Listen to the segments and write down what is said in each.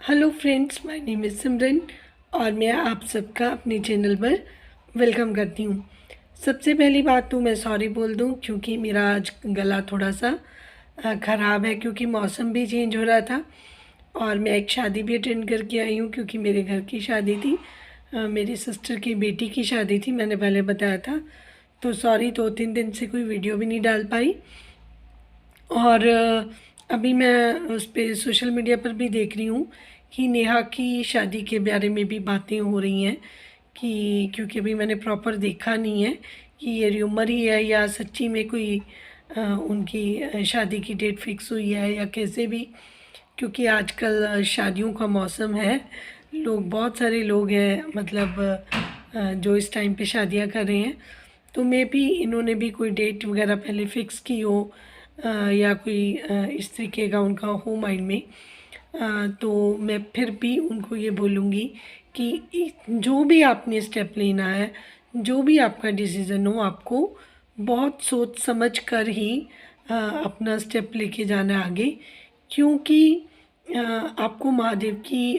Hello friends, my name is Simran और मैं आप सबका अपने चैनल पर वेलकम करती हूँ। सबसे पहली बात तो मैं सॉरी बोल दूँ क्योंकि मेरा आज गला थोड़ा सा ख़राब है, क्योंकि मौसम भी चेंज हो रहा था और मैं एक शादी भी अटेंड करके आई हूँ, क्योंकि मेरे घर की शादी थी। मेरी सिस्टर की बेटी की शादी थी, मैंने पहले बताया था। तो सॉरी, 2-3 दिन से कोई वीडियो भी नहीं डाल पाई। और अभी मैं उस पे सोशल मीडिया पर भी देख रही हूँ कि नेहा की शादी के बारे में भी बातें हो रही हैं, कि क्योंकि अभी मैंने प्रॉपर देखा नहीं है कि ये र्यूमर ही है या सच्ची में कोई उनकी शादी की डेट फिक्स हुई है या कैसे भी। क्योंकि आजकल शादियों का मौसम है, लोग बहुत सारे लोग हैं, मतलब जो इस टाइम पे शादियां कर रहे हैं। तो मे भी इन्होंने भी कोई डेट वगैरह पहले फ़िक्स की हो, या कोई इस तरीके का उनका हो माइंड में। तो मैं फिर भी उनको ये बोलूँगी कि जो भी आपने स्टेप लेना है, जो भी आपका डिसीज़न हो, आपको बहुत सोच समझ कर ही अपना स्टेप लेके जाना है आगे। क्योंकि आपको महादेव की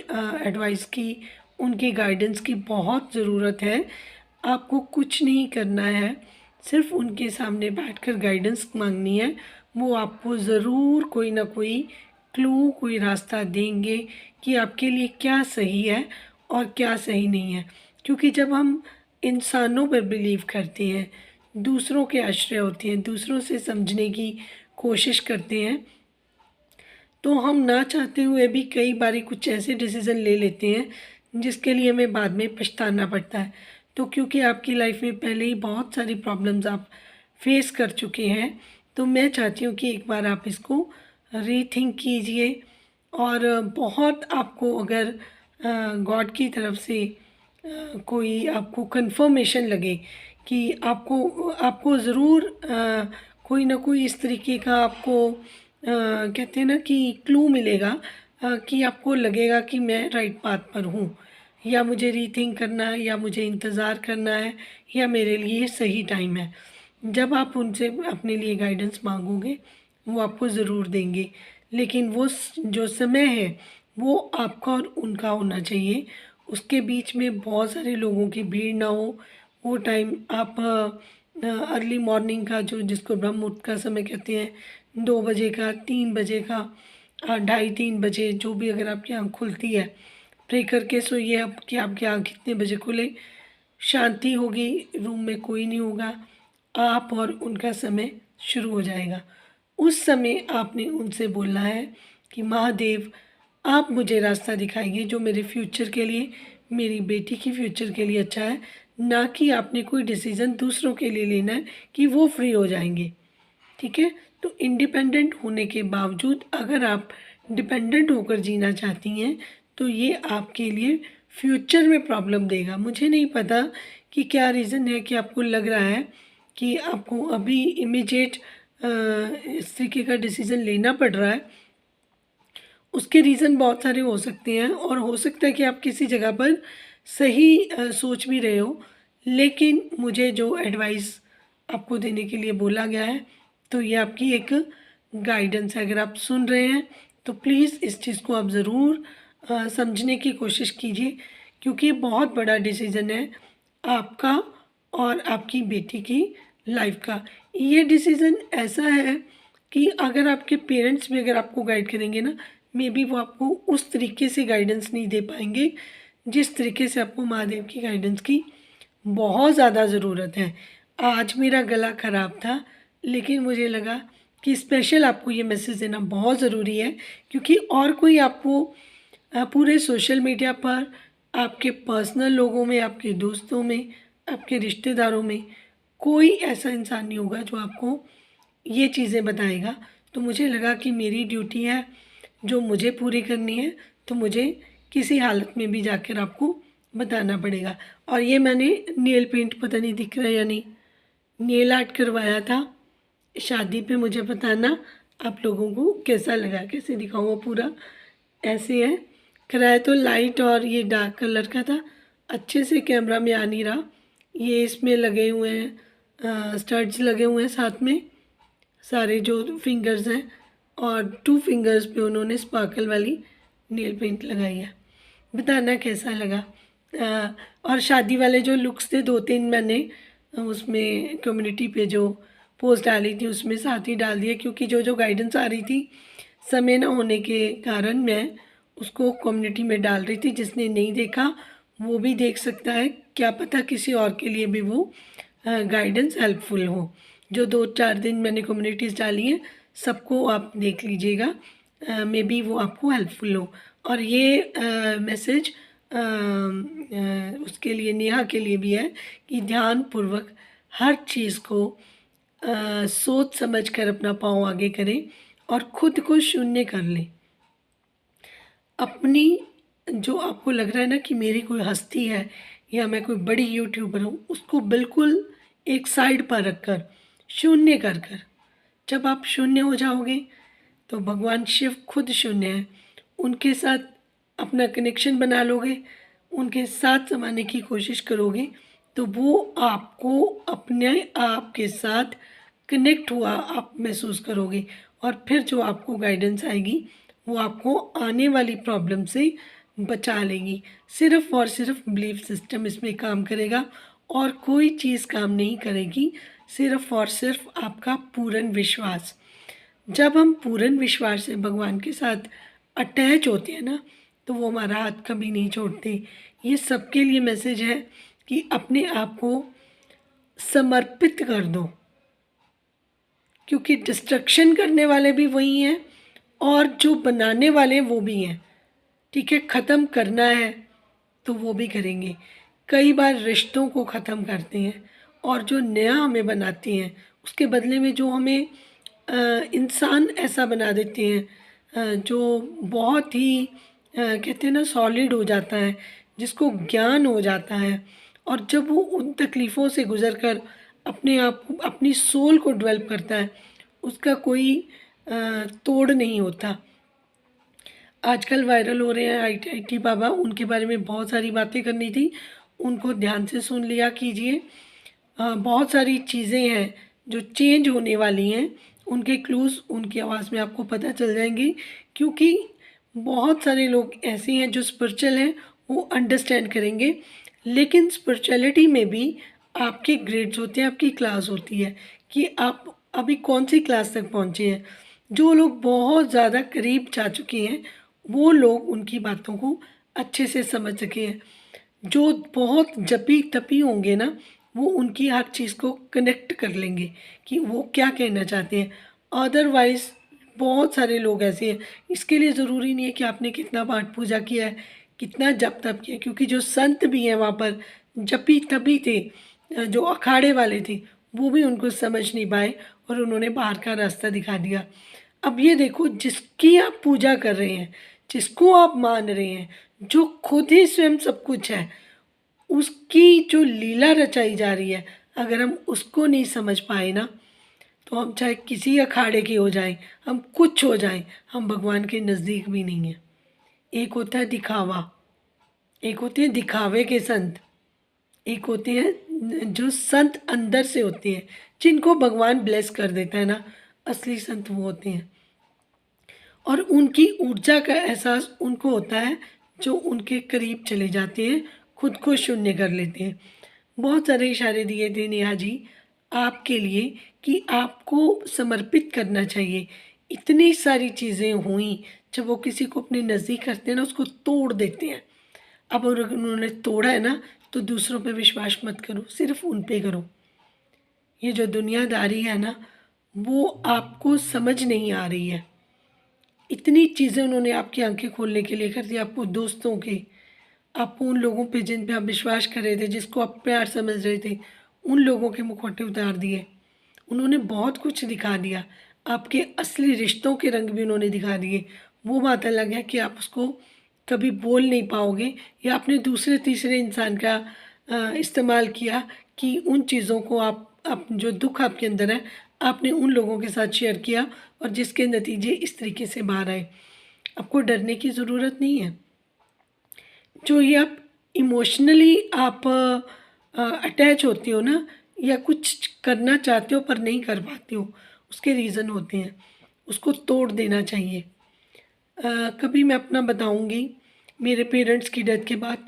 एडवाइस की, उनकी गाइडेंस की बहुत ज़रूरत है। आपको कुछ नहीं करना है, सिर्फ उनके सामने बैठकर गाइडेंस मांगनी है। वो आपको ज़रूर कोई ना कोई क्लू, कोई रास्ता देंगे कि आपके लिए क्या सही है और क्या सही नहीं है। क्योंकि जब हम इंसानों पर बिलीव करते हैं, दूसरों के आश्रय होते हैं, दूसरों से समझने की कोशिश करते हैं, तो हम ना चाहते हुए भी कई बारी कुछ ऐसे डिसीज़न ले लेते हैं जिसके लिए हमें बाद में पछताना पड़ता है। तो क्योंकि आपकी लाइफ में पहले ही बहुत सारी प्रॉब्लम्स आप फेस कर चुके हैं, तो मैं चाहती हूँ कि एक बार आप इसको रीथिंक कीजिए। और बहुत आपको अगर गॉड की तरफ से कोई आपको कंफर्मेशन लगे कि आपको आपको ज़रूर कोई ना कोई इस तरीके का आपको कहते हैं ना कि क्लू मिलेगा, कि आपको लगेगा कि मैं राइट पाथ पर हूँ, या मुझे रीथिंक करना है, या मुझे इंतज़ार करना है, या मेरे लिए सही टाइम है। जब आप उनसे अपने लिए गाइडेंस मांगोगे, वो आपको ज़रूर देंगे। लेकिन वो जो समय है, वो आपका और उनका होना चाहिए। उसके बीच में बहुत सारे लोगों की भीड़ ना हो। वो टाइम आप अर्ली मॉर्निंग का, जो जिसको ब्रह्म मुहूर्त का समय कहते हैं, 2 बजे का, 3 बजे का, 2:30-3 बजे, जो भी, अगर आपकी आँख खुलती है, प्रे करके सोइए अब कि आपकी आँख कितने बजे खुले। शांति होगी, रूम में कोई नहीं होगा, आप और उनका समय शुरू हो जाएगा। उस समय आपने उनसे बोलना है कि महादेव, आप मुझे रास्ता दिखाएंगे जो मेरे फ्यूचर के लिए, मेरी बेटी की फ्यूचर के लिए अच्छा है। ना कि आपने कोई डिसीज़न दूसरों के लिए लेना है कि वो फ्री हो जाएंगे। ठीक है? तो इंडिपेंडेंट होने के बावजूद अगर आप डिपेंडेंट होकर जीना चाहती हैं, तो ये आपके लिए फ्यूचर में प्रॉब्लम देगा। मुझे नहीं पता कि क्या रीज़न है कि आपको लग रहा है कि आपको अभी इमीडिएट इस तरीके का डिसीज़न लेना पड़ रहा है। उसके रीज़न बहुत सारे हो सकते हैं, और हो सकता है कि आप किसी जगह पर सही सोच भी रहे हो। लेकिन मुझे जो एडवाइस आपको देने के लिए बोला गया है, तो ये आपकी एक गाइडेंस है। अगर आप सुन रहे हैं तो प्लीज़ इस चीज़ को आप ज़रूर समझने की कोशिश कीजिए, क्योंकि ये बहुत बड़ा डिसीज़न है आपका और आपकी बेटी की लाइफ का। ये डिसीज़न ऐसा है कि अगर आपके पेरेंट्स भी अगर आपको गाइड करेंगे ना, मे बी वो आपको उस तरीके से गाइडेंस नहीं दे पाएंगे जिस तरीके से आपको महादेव की गाइडेंस की बहुत ज़्यादा ज़रूरत है। आज मेरा गला ख़राब था, लेकिन मुझे लगा कि स्पेशल आपको ये मैसेज देना बहुत ज़रूरी है, क्योंकि और कोई आपको पूरे सोशल मीडिया पर, आपके पर्सनल लोगों में, आपके दोस्तों में, आपके रिश्तेदारों में कोई ऐसा इंसान नहीं होगा जो आपको ये चीज़ें बताएगा। तो मुझे लगा कि मेरी ड्यूटी है जो मुझे पूरी करनी है, तो मुझे किसी हालत में भी जाकर आपको बताना पड़ेगा। और ये मैंने नेल पेंट, पता नहीं दिख रहा है या नहीं, नेल आर्ट करवाया था शादी पे। मुझे बताना आप लोगों को कैसा लगा, कैसे दिखाऊँ पूरा। ऐसे है, कराया तो लाइट और ये डार्क कलर का था, अच्छे से कैमरा में आ नहीं रहा। ये इसमें लगे हुए हैं स्टड्स लगे हुए हैं साथ में, सारे जो फिंगर्स हैं, और 2 फिंगर्स पे उन्होंने स्पार्कल वाली नेल पेंट लगाई है। बताना कैसा लगा। और शादी वाले जो लुक्स थे 2-3 मैंने उसमें कम्युनिटी पे जो पोस्ट डाली थी उसमें साथ ही डाल दिया, क्योंकि जो जो गाइडेंस आ रही थी समय ना होने के कारण मैं उसको कम्युनिटी में डाल रही थी। जिसने नहीं देखा वो भी देख सकता है, क्या पता किसी और के लिए भी वो गाइडेंस हेल्पफुल हो। जो 2-4 दिन मैंने कम्युनिटीज़ डाली हैं सबको आप देख लीजिएगा, मे बी वो आपको हेल्पफुल हो। और ये मैसेज उसके लिए, नेहा के लिए भी है कि ध्यानपूर्वक हर चीज़ को सोच समझ कर अपना पाँव आगे करें और खुद को शून्य कर लें। अपनी जो आपको लग रहा है ना कि मेरी कोई हस्ती है या मैं कोई बड़ी यूट्यूबर हूँ, उसको बिल्कुल एक साइड पर रखकर शून्य कर कर जब आप शून्य हो जाओगे तो भगवान शिव खुद शून्य है, उनके साथ अपना कनेक्शन बना लोगे, उनके साथ समाने की कोशिश करोगे तो वो आपको अपने आप के साथ कनेक्ट हुआ आप महसूस करोगे। और फिर जो आपको गाइडेंस आएगी वो आपको आने वाली प्रॉब्लम से बचा लेगी। सिर्फ़ और सिर्फ बिलीफ सिस्टम इसमें काम करेगा और कोई चीज़ काम नहीं करेगी, सिर्फ़ और सिर्फ आपका पूर्ण विश्वास। जब हम पूर्ण विश्वास से भगवान के साथ अटैच होते हैं ना तो वो हमारा हाथ कभी नहीं छोड़ते। ये सबके लिए मैसेज है कि अपने आप को समर्पित कर दो, क्योंकि डिस्ट्रक्शन करने वाले भी वही हैं और जो बनाने वाले वो भी हैं। ठीक है, ख़त्म करना है तो वो भी करेंगे। कई बार रिश्तों को ख़त्म करते हैं और जो नया हमें बनाते हैं उसके बदले में जो हमें इंसान ऐसा बना देते हैं जो बहुत ही कहते हैं ना सॉलिड हो जाता है, जिसको ज्ञान हो जाता है। और जब वो उन तकलीफ़ों से गुज़र कर अपने आप अपनी सोल को डेवलप करता है उसका कोई तोड़ नहीं होता। आजकल वायरल हो रहे हैं आईटी बाबा, उनके बारे में बहुत सारी बातें करनी थी, उनको ध्यान से सुन लिया कीजिए। बहुत सारी चीज़ें हैं जो चेंज होने वाली हैं, उनके क्लूज़ उनकी आवाज़ में आपको पता चल जाएंगे। क्योंकि बहुत सारे लोग ऐसे हैं जो स्पिरिचुअल हैं वो अंडरस्टैंड करेंगे, लेकिन स्पिरिचुअलिटी में भी आपके ग्रेड्स होते हैं, आपकी क्लास होती है कि आप अभी कौन सी क्लास तक पहुँचे हैं। जो लोग बहुत ज़्यादा करीब जा चुके हैं वो लोग उनकी बातों को अच्छे से समझ सके हैं। जो बहुत जपी तपी होंगे ना वो उनकी हर चीज़ को कनेक्ट कर लेंगे कि वो क्या कहना चाहते हैं। अदरवाइज़ बहुत सारे लोग ऐसे हैं। इसके लिए ज़रूरी नहीं है कि आपने कितना पाठ पूजा किया है, कितना जप तप किया है, क्योंकि जो संत भी हैं वहाँ पर जपी तपी थे, जो अखाड़े वाले थे वो भी उनको समझ नहीं पाए और उन्होंने बाहर का रास्ता दिखा दिया। अब ये देखो, जिसकी आप पूजा कर रहे हैं, जिसको आप मान रहे हैं, जो खुद ही स्वयं सब कुछ है, उसकी जो लीला रचाई जा रही है, अगर हम उसको नहीं समझ पाए ना तो हम चाहे किसी अखाड़े के हो जाएं, हम कुछ हो जाएं, हम भगवान के नज़दीक भी नहीं हैं। एक होता है दिखावा, एक होते हैं दिखावे के संत, एक होते हैं जो संत अंदर से होते हैं, जिनको भगवान ब्लेस कर देता है ना, असली संत वो होते हैं। और उनकी ऊर्जा का एहसास उनको होता है जो उनके करीब चले जाते हैं, खुद को शून्य कर लेते हैं। बहुत सारे इशारे दिए थे नेहा जी आपके लिए कि आपको समर्पित करना चाहिए। इतनी सारी चीज़ें हुई, जब वो किसी को अपने नज़दीक करते हैं ना उसको तोड़ देते हैं। अब अगर उन्होंने तोड़ा है ना तो दूसरों पे विश्वास मत करो, सिर्फ उन पे करो। ये जो दुनियादारी है ना वो आपको समझ नहीं आ रही है। इतनी चीज़ें उन्होंने आपकी आंखें खोलने के लिए कर दी, आपको दोस्तों के, आपको उन लोगों पे जिन पे आप विश्वास कर रहे थे, जिसको आप प्यार समझ रहे थे, उन लोगों के मुखौटे उतार दिए। उन्होंने बहुत कुछ दिखा दिया, आपके असली रिश्तों के रंग भी उन्होंने दिखा दिए। वो बात अलग है कि आप उसको कभी बोल नहीं पाओगे, या आपने दूसरे तीसरे इंसान का इस्तेमाल किया कि उन चीज़ों को आप जो दुख आपके अंदर है आपने उन लोगों के साथ शेयर किया और जिसके नतीजे इस तरीके से बाहर आए। आपको डरने की ज़रूरत नहीं है। जो ये आप इमोशनली आप अटैच होते हो ना, या कुछ करना चाहते हो पर नहीं कर पाते हो, उसके रीज़न होते हैं, उसको तोड़ देना चाहिए। कभी मैं अपना बताऊंगी, मेरे पेरेंट्स की डेथ के बाद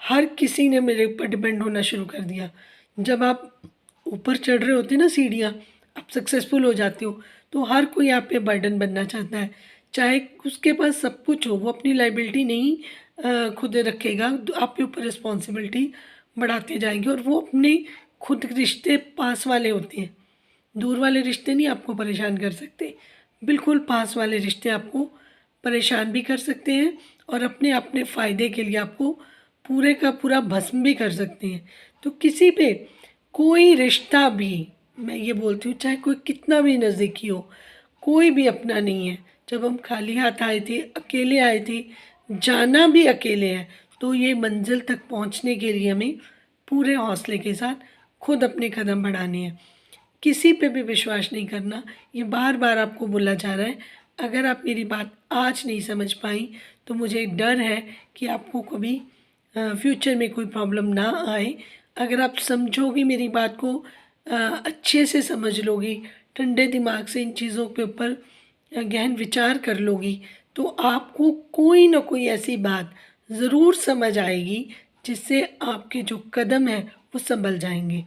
हर किसी ने मेरे ऊपर डिपेंड होना शुरू कर दिया। जब आप ऊपर चढ़ रहे होते ना सीढ़ियाँ, आप सक्सेसफुल हो जाते हो, तो हर कोई आप पे बर्डन बनना चाहता है। चाहे उसके पास सब कुछ हो, वो अपनी लायबिलिटी नहीं खुद रखेगा, तो आपके ऊपर रिस्पॉन्सिबिलिटी बढ़ाते जाएंगे, और वो अपने खुद के रिश्ते पास वाले होते हैं। दूर वाले रिश्ते नहीं आपको परेशान कर सकते, बिल्कुल पास वाले रिश्ते आपको परेशान भी कर सकते हैं, और अपने अपने फ़ायदे के लिए आपको पूरे का पूरा भस्म भी कर सकते हैं। तो किसी पे कोई रिश्ता भी, मैं ये बोलती हूँ, चाहे कोई कितना भी नज़दीकी हो, कोई भी अपना नहीं है। जब हम खाली हाथ आए थे, अकेले आए थे, जाना भी अकेले है, तो ये मंजिल तक पहुँचने के लिए हमें पूरे हौसले के साथ खुद अपने कदम बढ़ाने हैं। किसी पे भी विश्वास नहीं करना, ये बार बार आपको बोला जा रहा है। अगर आप मेरी बात आज नहीं समझ पाई, तो मुझे डर है कि आपको कभी फ्यूचर में कोई प्रॉब्लम ना आए। अगर आप समझोगी मेरी बात को, अच्छे से समझ लोगी, ठंडे दिमाग से इन चीज़ों के ऊपर गहन विचार कर लोगी, तो आपको कोई ना कोई ऐसी बात ज़रूर समझ आएगी, जिससे आपके जो कदम हैं वो संभल जाएंगे।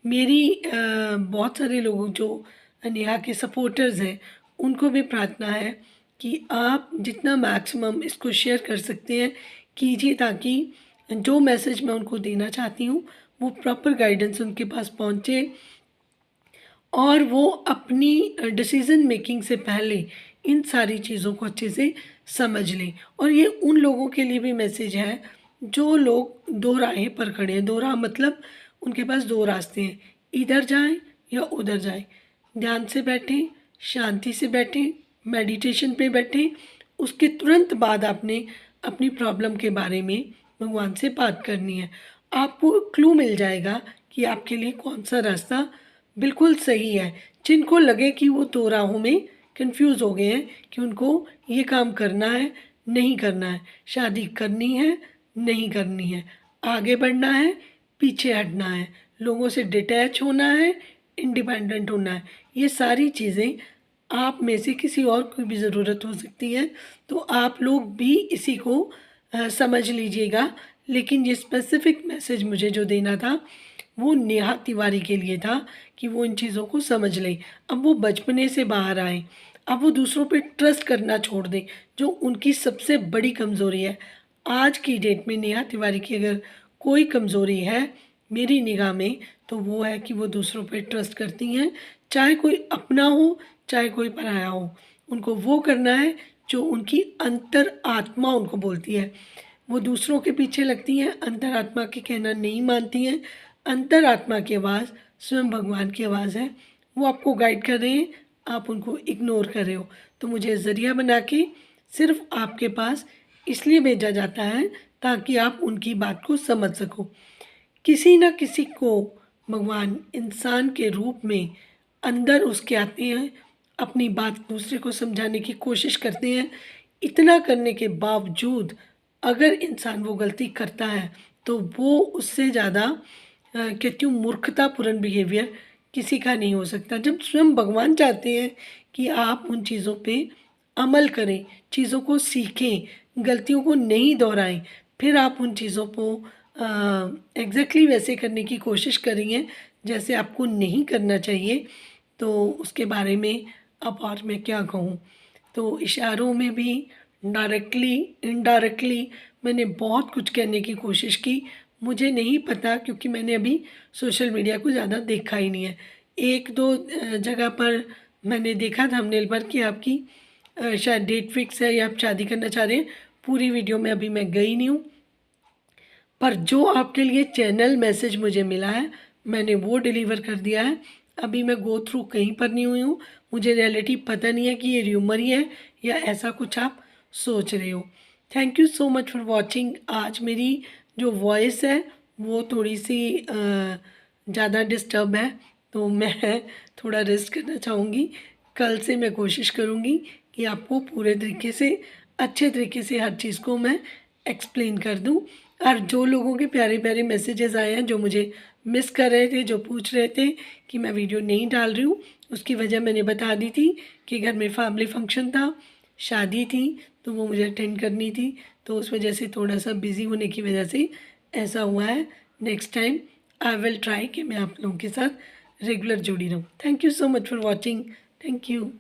मेरी बहुत सारे लोगों जो नेहा के सपोर्टर्स हैं, उनको भी प्रार्थना है कि आप जितना मैक्सिमम इसको शेयर कर सकते हैं कीजिए, ताकि जो मैसेज मैं उनको देना चाहती हूँ वो प्रॉपर गाइडेंस उनके पास पहुँचे, और वो अपनी डिसीज़न मेकिंग से पहले इन सारी चीज़ों को अच्छे से समझ लें। और ये उन लोगों के लिए भी मैसेज है जो लोग दो राहें पर खड़े हैं। दो राह मतलब उनके पास दो रास्ते हैं, इधर जाएं या उधर जाएं। ध्यान से बैठें, शांति से बैठें, मेडिटेशन पे बैठें। उसके तुरंत बाद आपने अपनी प्रॉब्लम के बारे में भगवान से बात करनी है। आपको क्लू मिल जाएगा कि आपके लिए कौन सा रास्ता बिल्कुल सही है। जिनको लगे कि वो दो राहों में कंफ्यूज हो गए हैं कि उनको ये काम करना है, नहीं करना है, शादी करनी है, नहीं करनी है, आगे बढ़ना है, पीछे हटना है, लोगों से डिटैच होना है, इंडिपेंडेंट होना है, ये सारी चीज़ें आप में से किसी और को भी ज़रूरत हो सकती है। तो आप लोग भी इसी को समझ लीजिएगा। लेकिन ये स्पेसिफिक मैसेज मुझे जो देना था वो नेहा तिवारी के लिए था कि वो इन चीज़ों को समझ लें। अब वो बचपने से बाहर आए, अब वो दूसरों पे ट्रस्ट करना छोड़ दें, जो उनकी सबसे बड़ी कमज़ोरी है। आज की डेट में नेहा तिवारी की अगर कोई कमज़ोरी है मेरी निगाह में, तो वो है कि वो दूसरों पे ट्रस्ट करती हैं, चाहे कोई अपना हो, चाहे कोई पराया हो। उनको वो करना है जो उनकी अंतर आत्मा उनको बोलती है। वो दूसरों के पीछे लगती हैं, अंतर आत्मा के कहना नहीं मानती हैं। अंतर आत्मा की आवाज़ स्वयं भगवान की आवाज़ है, वो आपको गाइड कर रहे हैं, आप उनको इग्नोर कर रहे हो। तो मुझे ज़रिया बना के सिर्फ आपके पास इसलिए भेजा जाता है ताकि आप उनकी बात को समझ सको। किसी न किसी को भगवान इंसान के रूप में अंदर उसके आते हैं, अपनी बात दूसरे को समझाने की कोशिश करते हैं। इतना करने के बावजूद अगर इंसान वो गलती करता है, तो वो उससे ज़्यादा कहती हूँ मूर्खतापूर्ण बिहेवियर किसी का नहीं हो सकता। जब स्वयं भगवान चाहते हैं कि आप उन चीज़ों पे अमल करें, चीज़ों को सीखें, गलतियों को नहीं दोहराएं, फिर आप उन चीज़ों को एग्जैक्टली वैसे करने की कोशिश करेंगे जैसे आपको नहीं करना चाहिए, तो उसके बारे में अब और मैं क्या कहूँ। तो इशारों में भी डायरेक्टली इनडायरेक्टली मैंने बहुत कुछ कहने की कोशिश की। मुझे नहीं पता, क्योंकि मैंने अभी सोशल मीडिया को ज़्यादा देखा ही नहीं है। एक दो जगह पर मैंने देखा थंबनेल पर कि आपकी शायद डेट फिक्स है या आप शादी करना चाह रहे हैं। पूरी वीडियो में अभी मैं गई नहीं हूँ, पर जो आपके लिए चैनल मैसेज मुझे मिला है मैंने वो डिलीवर कर दिया है। अभी मैं गो थ्रू कहीं पर नहीं हुई हूँ, मुझे रियलिटी पता नहीं है कि ये र्यूमर ही है या ऐसा कुछ आप सोच रहे हो। Thank you so much for watching. आज मेरी जो वॉइस है वो थोड़ी सी ज़्यादा डिस्टर्ब है, तो मैं थोड़ा रेस्ट करना चाहूँगी। कल से मैं कोशिश करूँगी कि आपको पूरे तरीके से अच्छे तरीके से हर चीज़ को मैं एक्सप्लेन कर दूँ। और जो लोगों के प्यारे प्यारे मैसेजेस आए हैं, जो मुझे मिस कर रहे थे, जो पूछ रहे थे कि मैं वीडियो नहीं डाल रही हूँ, उसकी वजह मैंने बता दी थी कि घर में फैमिली फंक्शन था, शादी थी तो वो मुझे अटेंड करनी थी, तो उस वजह से थोड़ा सा बिज़ी होने की वजह से ऐसा हुआ है। Next time I will try कि मैं आप लोगों के साथ रेगुलर जुड़ी रहूँ। Thank you so much for watching. Thank you.